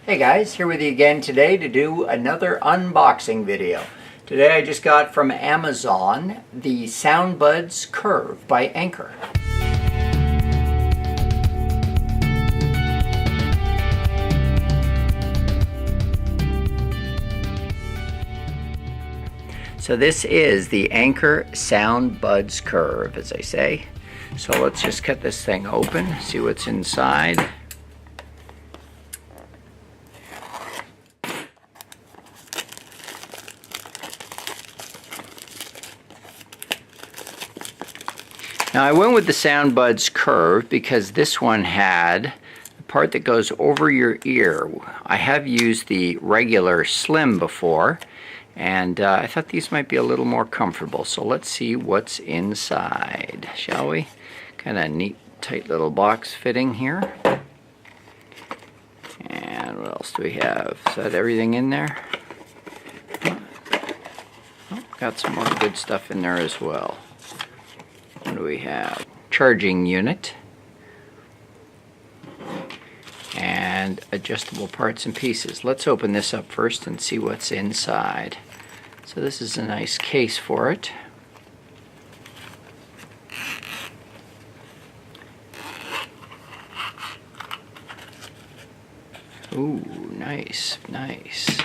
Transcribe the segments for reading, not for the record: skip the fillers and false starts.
Hey guys, here with you again today to do another unboxing video. Today I just got from Amazon the Sound Buds Curve by Anker. So this is the Anker Sound Buds Curve, as I say. So let's just cut this thing open, see what's inside. Now I went with the Sound Buds Curve because this one had the part that goes over your ear. I have used the regular Slim before, and I thought these might be a little more comfortable. So let's see what's inside, shall we? Kind of neat, tight little box fitting here. And what else do we have? Is that everything in there? Oh, got some more good stuff in there as well. What do we have? Charging unit and adjustable parts and pieces. Let's open this up first and see what's inside. So this is a nice case for it. Ooh, nice, nice.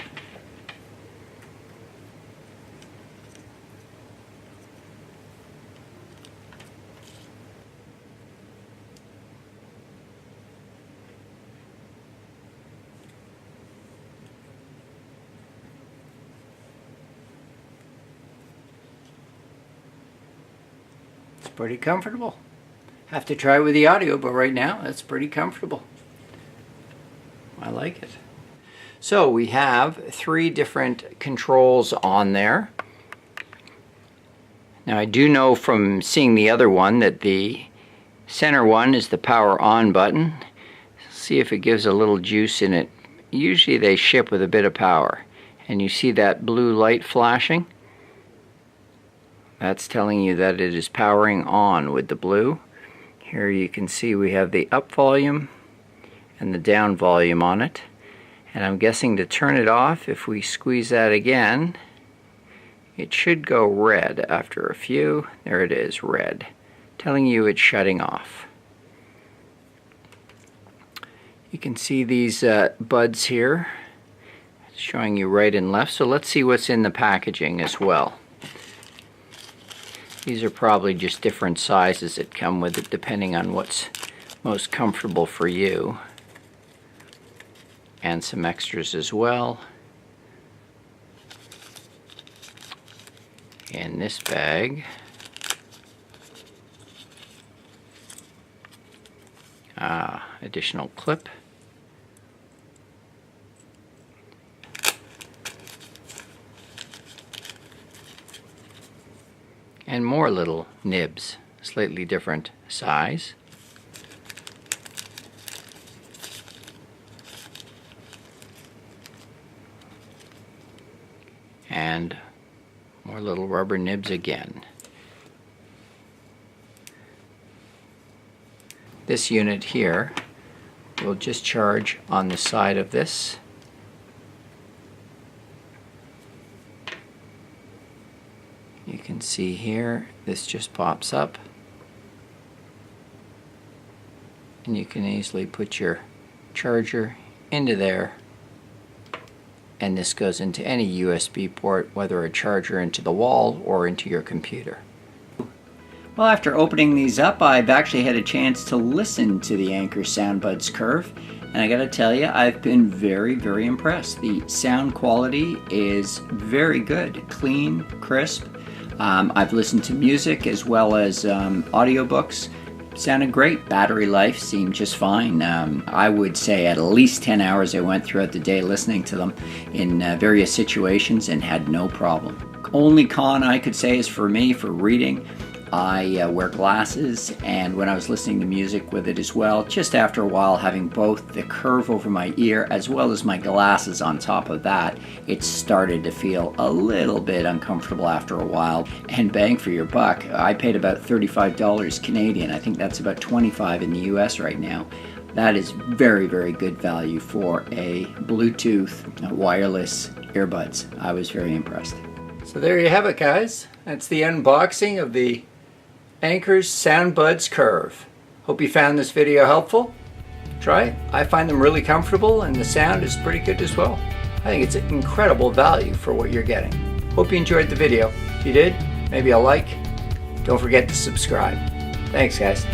Pretty comfortable. Have to try with the audio, but right now it's pretty comfortable. I like it. So we have 3 different controls on there. Now I do know from seeing the other one that the center one is the power on button. See if it gives a little juice in it. Usually they ship with a bit of power, and you see that blue light flashing? That's telling you that it is powering on with the blue. Here you can see we have the up volume and the down volume on it. And I'm guessing to turn it off, if we squeeze that again, it should go red after a few. There it is, red, telling you it's shutting off. You can see these buds here, showing you right and left. So let's see what's in the packaging as well. These are probably just different sizes that come with it, depending on what's most comfortable for you. And some extras as well. In this bag, additional clip. And more little nibs, slightly different size. And more little rubber nibs again. This unit here will just charge on the side of this. You can see here, this just pops up, and you can easily put your charger into there, and this goes into any USB port, whether a charger into the wall or into your computer. Well, after opening these up, I've actually had a chance to listen to the Anker Sound Buds Curve, and I gotta tell you, I've been very, very impressed. The sound quality is very good, clean, crisp. I've listened to music as well as audiobooks. Sounded great. Battery life seemed just fine. I would say at least 10 hours I went throughout the day listening to them in various situations and had no problem. Only con I could say is for me, for reading. I wear glasses, and when I was listening to music with it as well, just after a while having both the curve over my ear as well as my glasses on top of that, it started to feel a little bit uncomfortable after a while. And bang for your buck, I paid about $35 Canadian. I think that's about $25 in the US right now. That is very, very good value for a Bluetooth wireless earbuds. I was very impressed. So there you have it, guys. That's the unboxing of the Anker Sound Buds Curve. Hope you found this video helpful. Try it. I find them really comfortable and the sound is pretty good as well. I think it's an incredible value for what you're getting. Hope you enjoyed the video. If you did, maybe a like. Don't forget to subscribe. Thanks, guys.